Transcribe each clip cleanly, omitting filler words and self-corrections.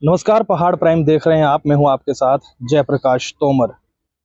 नमस्कार, पहाड़ प्राइम देख रहे हैं आप। मैं हूं आपके साथ जयप्रकाश तोमर।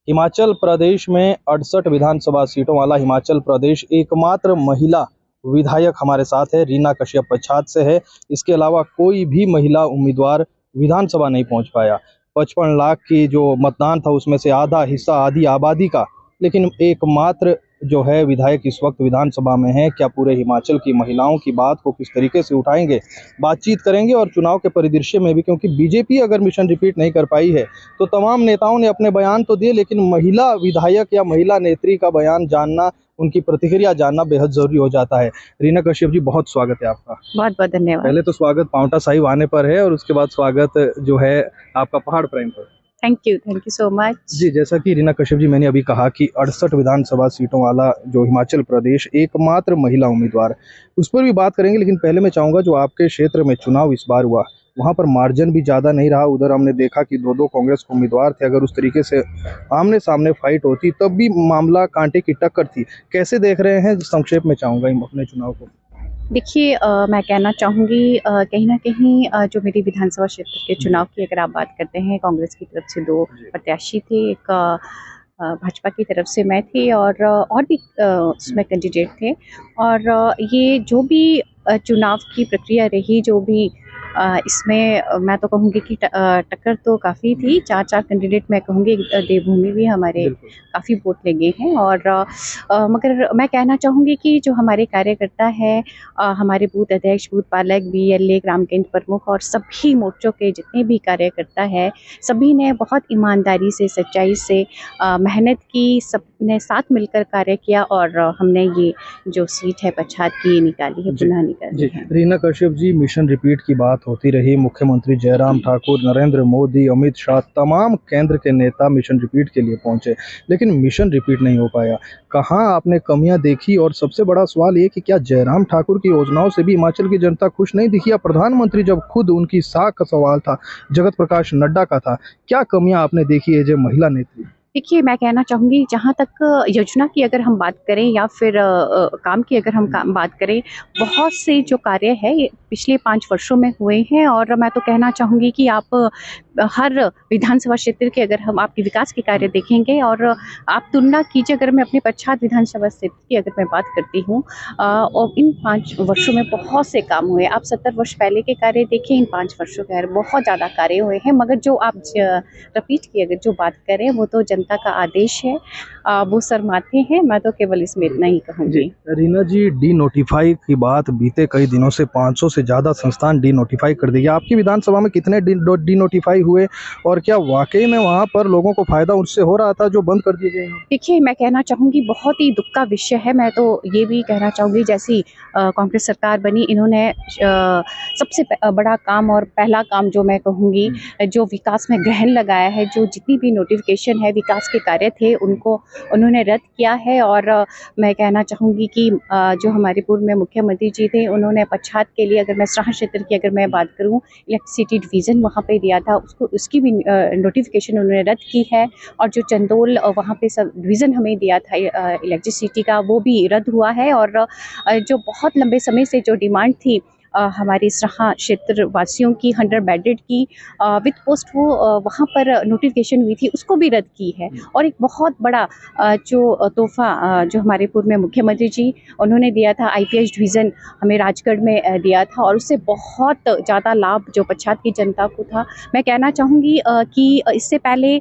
हिमाचल प्रदेश में 68 विधानसभा सीटों वाला हिमाचल प्रदेश एकमात्र महिला विधायक हमारे साथ है, रीना कश्यप पच्छाद से है। इसके अलावा कोई भी महिला उम्मीदवार विधानसभा नहीं पहुंच पाया। 55 लाख की जो मतदान था उसमें से आधा हिस्सा आधी आबादी का, लेकिन एकमात्र जो है विधायक इस वक्त विधानसभा में है। क्या पूरे हिमाचल की महिलाओं की बात को किस तरीके से उठाएंगे, बातचीत करेंगे। और चुनाव के परिदृश्य में भी, क्योंकि बीजेपी अगर मिशन रिपीट नहीं कर पाई है तो तमाम नेताओं ने अपने बयान तो दिए, लेकिन महिला विधायक या महिला नेत्री का बयान जानना, उनकी प्रतिक्रिया जानना बेहद जरूरी हो जाता है। रीना कश्यप जी, बहुत स्वागत है आपका। बहुत बहुत धन्यवाद। पहले तो स्वागत पांवटा साहिब आने पर है और उसके बाद स्वागत जो है आपका पहाड़ प्राइम पर। थैंक यू सो मच जी। जैसा कि रीना कश्यप जी, मैंने अभी कहा कि 68 विधानसभा सीटों वाला जो हिमाचल प्रदेश एकमात्र महिला उम्मीदवार, उस पर भी बात करेंगे। लेकिन पहले मैं चाहूंगा, जो आपके क्षेत्र में चुनाव इस बार हुआ वहां पर मार्जिन भी ज़्यादा नहीं रहा। उधर हमने देखा कि दो कांग्रेस के उम्मीदवार थे। अगर उस तरीके से आमने सामने फाइट होती तब भी मामला कांटे की टक्कर थी। कैसे देख रहे हैं, संक्षेप में चाहूँगा अपने चुनाव को। देखिए, मैं कहना चाहूँगी कहीं ना कहीं जो मेरी विधानसभा क्षेत्र के चुनाव की अगर आप बात करते हैं, कांग्रेस की तरफ से दो प्रत्याशी थे, एक भाजपा की तरफ से मैं थी और भी उसमें कैंडिडेट थे। और ये जो भी चुनाव की प्रक्रिया रही, जो भी इसमें मैं तो कहूँगी कि टक्कर तो काफ़ी थी। चार कैंडिडेट मैं कहूँगी, देवभूमि भी हमारे काफ़ी वोट लगे हैं। और मगर मैं कहना चाहूँगी कि जो हमारे कार्यकर्ता है, हमारे बूथ अध्यक्ष, बूथ पालक, BLA, ग्राम केंद्र प्रमुख और सभी मोर्चों के जितने भी कार्यकर्ता है, सभी ने बहुत ईमानदारी से, सच्चाई से मेहनत की, सबने साथ मिलकर कार्य किया और हमने ये जो सीट है पच्छाद की निकाली है, पुनः निकाली है। रीना कश्यप जी, मिशन रिपीट की बात होती रही। मुख्यमंत्री जयराम ठाकुर, नरेंद्र मोदी, अमित शाह, तमाम केंद्र के नेता मिशन रिपीट के लिए पहुंचे, लेकिन मिशन रिपीट नहीं हो पाया। कहां आपने कमियां देखी? और सबसे बड़ा सवाल ये कि क्या जयराम ठाकुर की योजनाओं से भी हिमाचल की जनता खुश नहीं दिखी? या प्रधानमंत्री जब खुद उनकी साख का सवाल था, जगत प्रकाश नड्डा का था, क्या कमियां आपने देखी है जो महिला नेत्री? देखिए, मैं कहना चाहूँगी, जहाँ तक योजना की अगर हम बात करें या फिर काम की अगर हम बात करें, बहुत से जो कार्य है ये पिछले 5 वर्षों में हुए हैं। और मैं तो कहना चाहूँगी कि आप हर विधानसभा क्षेत्र के अगर हम आपके विकास के कार्य देखेंगे और आप तुलना कीजिए, अगर मैं अपने पच्छाद विधानसभा क्षेत्र की अगर मैं बात करती हूँ, और इन 5 वर्षों में बहुत से काम हुए। आप 70 वर्ष पहले के कार्य देखें, इन 5 वर्षों के बहुत ज़्यादा कार्य हुए हैं। मगर जो आप रिपीट की अगर जो बात करें, वो तो जनता का आदेश है, वो शर्माते हैं। मैं तो केवल इसमें इतना ही कहूँगी। रीना जी, डी नोटिफाई की बात बीते कई दिनों से 500 से ज़्यादा संस्थान डी नोटिफाई कर दिए। आपकी विधानसभा में कितने डी नोटिफाई हुए और क्या वाकई में वहाँ पर लोगों को फायदा उससे हो रहा था जो बंद कर दिए गए हैं? देखिए, मैं कहना चाहूँगी, बहुत ही दुख का विषय है। मैं तो ये भी कहना चाहूँगी, जैसी कांग्रेस सरकार बनी, इन्होंने सबसे बड़ा काम और पहला काम जो मैं कहूँगी, जो विकास में ग्रहण लगाया है, जो जितनी भी नोटिफिकेशन है, विकास के कार्य थे, उनको उन्होंने रद्द किया है। और मैं कहना चाहूँगी कि जो हमारे पूर्व में मुख्यमंत्री जी थे, उन्होंने पच्छाद के लिए, अगर मैं सराहां क्षेत्र की अगर मैं बात करूँ, इलेक्ट्रिसिटी डिवीज़न वहाँ पे दिया था, उसकी भी नोटिफिकेशन उन्होंने रद्द की है। और जो चंदोल वहाँ पे सब डिवीज़न हमें दिया था इलेक्ट्रिसिटी का, वो भी रद्द हुआ है। और जो बहुत लंबे समय से जो डिमांड थी हमारी सराहां क्षेत्र वासियों की, 100 बेडेड की विद पोस्ट, वो वहाँ पर नोटिफिकेशन हुई थी, उसको भी रद्द की है। और एक बहुत बड़ा जो तोहफा जो हमारे पूर्व में मुख्यमंत्री जी उन्होंने दिया था, IPS डिवीज़न हमें राजगढ़ में दिया था, और उससे बहुत ज़्यादा लाभ जो पच्छाद की जनता को था। मैं कहना चाहूँगी कि इससे पहले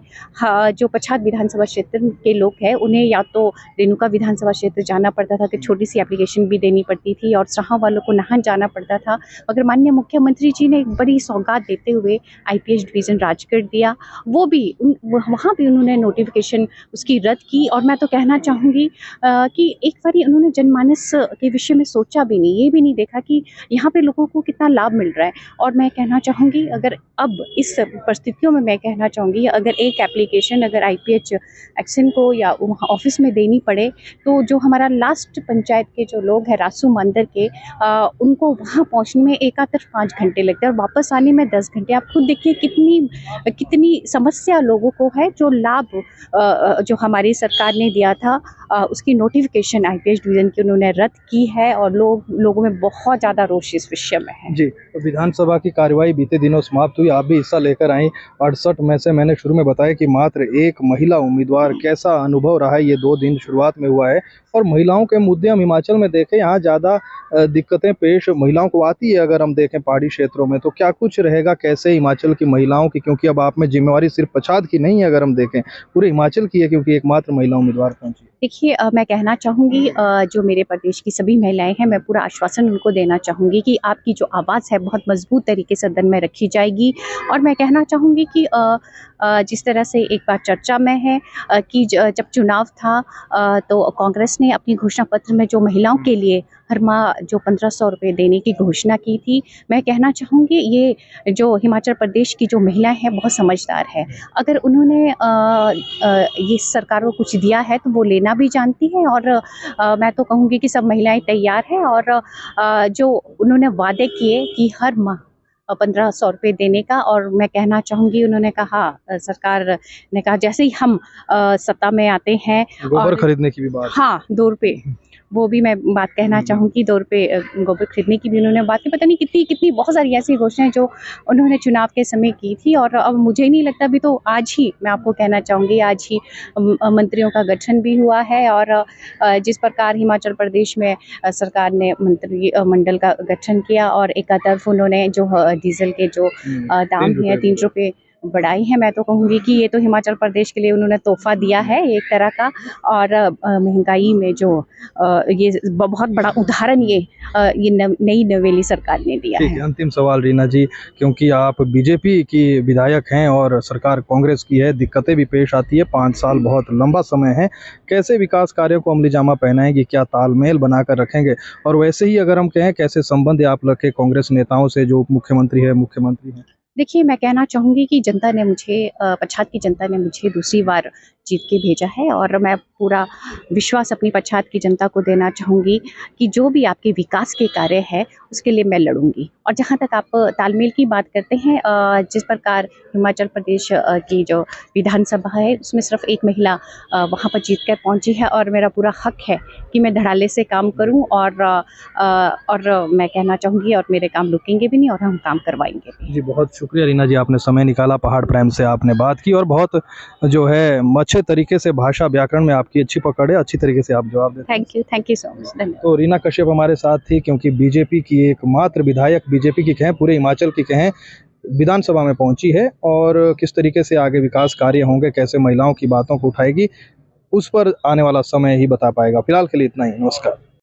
जो पच्छाद विधानसभा क्षेत्र के लोग हैं, उन्हें या तो रेणुका विधानसभा क्षेत्र जाना पड़ता था, कि छोटी सी एप्लीकेशन भी देनी पड़ती थी, और सराहां वालों को नाहन जाना पड़ता था। मगर माननीय मुख्यमंत्री जी ने एक बड़ी सौगात देते हुए IPS डिवीज़न राजगढ़ दिया, वो भी वहाँ भी उन्होंने नोटिफिकेशन उसकी रद्द की। और मैं तो कहना चाहूँगी कि एक बारी उन्होंने जनमानस के विषय में सोचा भी नहीं, ये भी नहीं देखा कि यहाँ पे लोगों को कितना लाभ मिल रहा है। और मैं कहना चाहूँगी, अगर अब इस परिस्थितियों में मैं कहना चाहूँगी, अगर एक एप्लीकेशन अगर IPH एक्शन को या वहाँ ऑफिस में देनी पड़े, तो जो हमारा लास्ट पंचायत के जो लोग हैं, रासू मंदिर के, उनको वहाँ पहुँचने में एकातर 5 घंटे लगते हैं और वापस आने में 10 घंटे। आप खुद देखिए कितनी समस्या लोगों को है। जो लाभ जो हमारी सरकार ने दिया था, उसकी नोटिफिकेशन IPS डिवीज़न की उन्होंने रद्द की है और लोगों में बहुत ज़्यादा रोष इस विषय में है। जी, तो विधानसभा की कार्यवाही बीते दिनों समाप्त हुई, आप भी हिस्सा लेकर आईं। 68 में से मैंने शुरू में बताया कि मात्र एक महिला उम्मीदवार, कैसा अनुभव रहा है ये 2 दिन शुरुआत में हुआ है। और महिलाओं के मुद्दे हम हिमाचल में देखें, यहाँ ज़्यादा दिक्कतें पेश महिलाओं को आती है अगर हम देखें पहाड़ी क्षेत्रों में, तो क्या कुछ रहेगा कैसे हिमाचल की महिलाओं की, क्योंकि अब आप में जिम्मेवारी सिर्फ पच्छाद की नहीं है अगर हम देखें, पूरे हिमाचल की है क्योंकि एकमात्र महिला उम्मीदवार पहुंची है। देखिए मैं कहना चाहूँगी जो मेरे प्रदेश की सभी महिलाएं हैं, मैं पूरा आश्वासन उनको देना चाहूँगी कि आपकी जो आवाज़ है बहुत मजबूत तरीके से सदन में रखी जाएगी। और मैं कहना चाहूँगी कि जिस तरह से एक बार चर्चा में है कि जब चुनाव था तो कांग्रेस ने अपनी घोषणा पत्र में जो महिलाओं के लिए हर माह जो 1500 रुपये देने की घोषणा की थी, मैं कहना चाहूँगी ये जो हिमाचल प्रदेश की जो महिलाएं हैं बहुत समझदार है। अगर उन्होंने ये सरकार को कुछ दिया है तो वो लेना भी जानती है। और मैं तो कहूँगी कि सब महिलाएं तैयार हैं। और जो उन्होंने वादे किए कि हर माह 1500 रुपये देने का, और मैं कहना चाहूँगी उन्होंने कहा सरकार ने कहा जैसे ही हम सत्ता में आते हैं गोबर खरीदने की भी बात। हाँ, 2 रुपये वो भी मैं बात कहना चाहूँगी, 2 रुपये गोबर खरीदने की भी उन्होंने बात की। पता नहीं कितनी बहुत सारी ऐसी घोषणाएं जो उन्होंने चुनाव के समय की थी। और अब मुझे नहीं लगता, अभी तो आज ही मैं आपको कहना चाहूँगी, आज ही मंत्रियों का गठन भी हुआ है। और जिस प्रकार हिमाचल प्रदेश में सरकार ने मंत्री मंडल का गठन किया और एक तरफ उन्होंने जो डीजल के जो दाम है 3 रुपये बढ़ाई है, मैं तो कहूँगी कि ये तो हिमाचल प्रदेश के लिए उन्होंने तोहफा दिया है एक तरह का। और महंगाई में जो ये बहुत बड़ा उदाहरण ये नई नवेली सरकार ने दिया ठीक है। है, अंतिम सवाल रीना जी, क्योंकि आप बीजेपी की विधायक हैं और सरकार कांग्रेस की है, दिक्कतें भी पेश आती है, 5 साल बहुत लंबा समय है, कैसे विकास कार्यों को अमली जामा पहनाएंगे, क्या तालमेल बनाकर रखेंगे? और वैसे ही अगर हम कहें कैसे संबंध आप रखे कांग्रेस नेताओं से जो मुख्यमंत्री है? देखिए मैं कहना चाहूँगी कि जनता ने मुझे पच्छाद की जनता ने मुझे दूसरी बार जीत के भेजा है। और मैं पूरा विश्वास अपनी पच्छाद की जनता को देना चाहूँगी कि जो भी आपके विकास के कार्य है उसके लिए मैं लड़ूंगी। और जहाँ तक आप तालमेल की बात करते हैं, जिस प्रकार हिमाचल प्रदेश की जो विधानसभा है उसमें सिर्फ एक महिला वहाँ पर जीत कर पहुँची है। और मेरा पूरा हक है कि मैं धड़ाले से काम करूँ। और मैं कहना चाहूँगी और मेरे काम रुकेंगे भी नहीं और हम काम करवाएंगे भी। जी, बहुत शुक्रिया रीना जी, आपने समय निकाला, पहाड़ प्राइम से आपने बात की और बहुत जो है अच्छे तरीके से भाषा व्याकरण में आपकी अच्छी पकड़ है, अच्छी तरीके से आप जवाब देते हैं। थैंक यू सो मच, धन्यवाद। तो रीना कश्यप हमारे साथ थी, क्योंकि बीजेपी की एकमात्र विधायक, बीजेपी की कहें पूरे हिमाचल की कहें, विधानसभा में पहुंची है और किस तरीके से आगे विकास कार्य होंगे, कैसे महिलाओं की बातों को उठाएगी, उस पर आने वाला समय ही बता पाएगा। फिलहाल के लिए इतना ही, नमस्कार।